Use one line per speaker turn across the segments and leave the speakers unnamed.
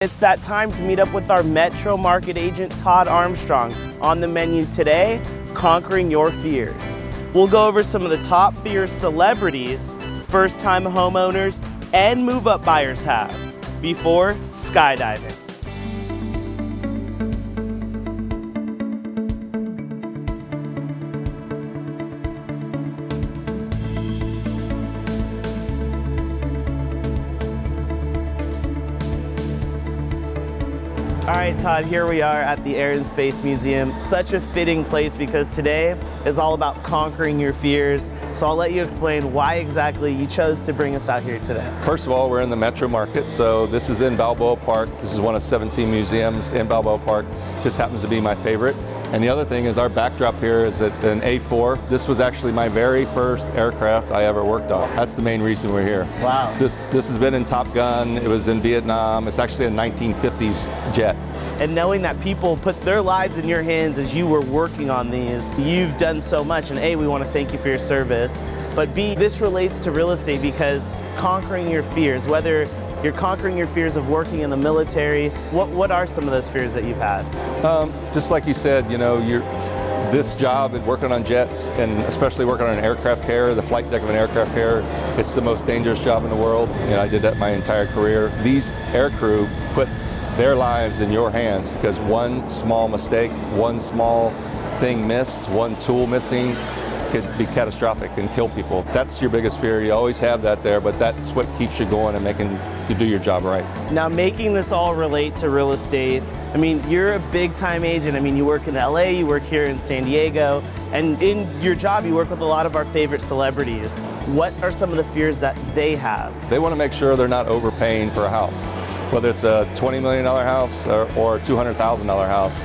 It's that time to meet up with our Metro Market agent, Todd Armstrong. On the menu today, conquering your fears. We'll go over some of the top fears celebrities, first-time homeowners, and move-up buyers have before skydiving. All right, Todd, here we are at the Air and Space Museum. Such a fitting place because today is all about conquering your fears. So I'll let you explain why exactly you chose to bring us out here today.
First of all, we're in the Metro Market, so this is in Balboa Park. This is one of 17 museums in Balboa Park. Just happens to be my favorite. And the other thing is our backdrop here is at an A4. This was actually my very first aircraft I ever worked on. That's the main reason we're here.
Wow.
This has been in Top Gun. It was in Vietnam. It's actually a 1950s jet.
And knowing that people put their lives in your hands as you were working on these, you've done so much. And A, we want to thank you for your service. But B, this relates to real estate because conquering your fears, whether you're conquering your fears of working in the military, what are some of those fears that you've had?
Just like you said, you know, this job and working on jets, and especially working on an aircraft carrier, the flight deck of an aircraft carrier, it's the most dangerous job in the world. You know, I did that my entire career. These air crew put their lives in your hands because one small mistake, one small thing missed, one tool missing could be catastrophic and kill people. That's your biggest fear. You always have that there, but that's what keeps you going and making you do your job right.
Now, making this all relate to real estate, I mean, you're a big time agent. I mean, you work in LA, you work here in San Diego, and in your job, you work with a lot of our favorite celebrities. What are some of the fears that they have?
They want to make sure they're not overpaying for a house, whether it's a $20 million house or a $200,000 house.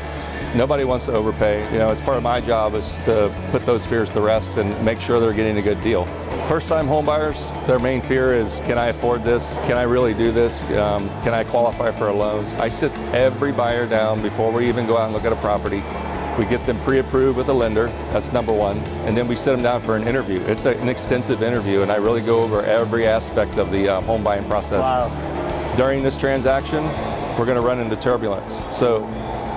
Nobody wants to overpay. You know, it's part of my job is to put those fears to rest and make sure they're getting a good deal. First-time home buyers, their main fear is, can I afford this? Can I really do this? Can I qualify for a loan? I sit every buyer down before we even go out and look at a property. We get them pre-approved with a lender, that's number one, and then we sit them down for an interview. It's an extensive interview, and I really go over every aspect of the home buying process.
Wow.
During this transaction, we're going to run into turbulence. So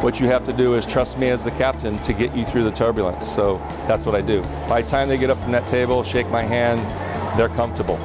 what you have to do is trust me as the captain to get you through the turbulence. So that's what I do. By the time they get up from that table, shake my hand, they're comfortable.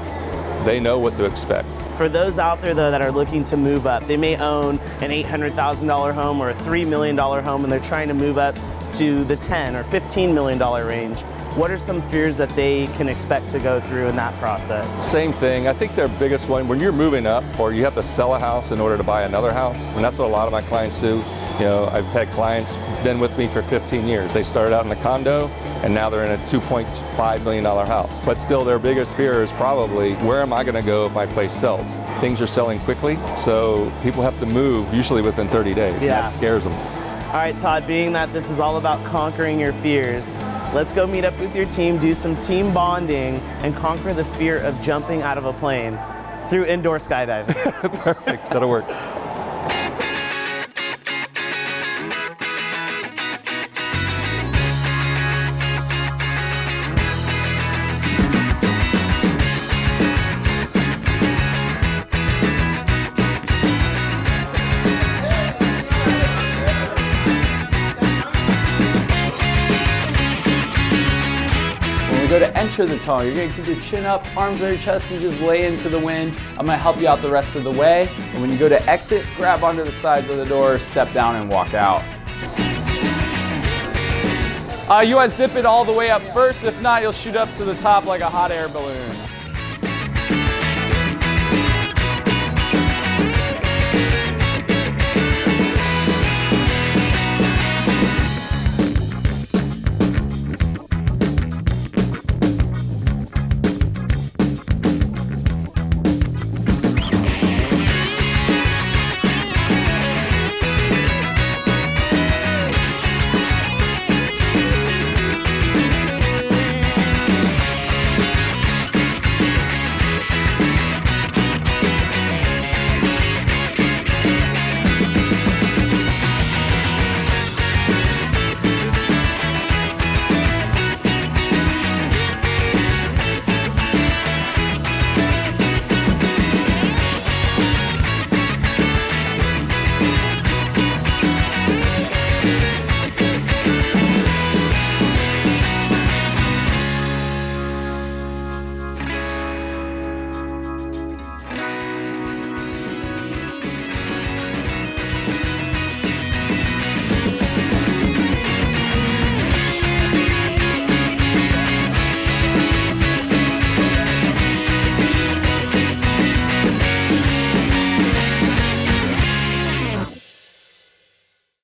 They know what to expect.
For those out there, though, that are looking to move up, they may own an $800,000 home or a $3 million home, and they're trying to move up to the $10 or $15 million range. What are some fears that they can expect to go through in that process?
Same thing. I think their biggest one, when you're moving up or you have to sell a house in order to buy another house, and that's what a lot of my clients do. You know, I've had clients been with me for 15 years. They started out in a condo and now they're in a $2.5 million house. But still their biggest fear is probably, where am I going to go if my place sells? Things are selling quickly, so people have to move usually within 30 days, and that scares them.
All right, Todd, being that this is all about conquering your fears, let's go meet up with your team, do some team bonding, and conquer the fear of jumping out of a plane through indoor skydiving.
Perfect, that'll work.
Go to enter the tunnel, you're gonna keep your chin up, arms on your chest, and just lay into the wind. I'm gonna help you out the rest of the way. And when you go to exit, grab onto the sides of the door, step down and walk out. You wanna zip it all the way up first. If not, you'll shoot up to the top like a hot air balloon.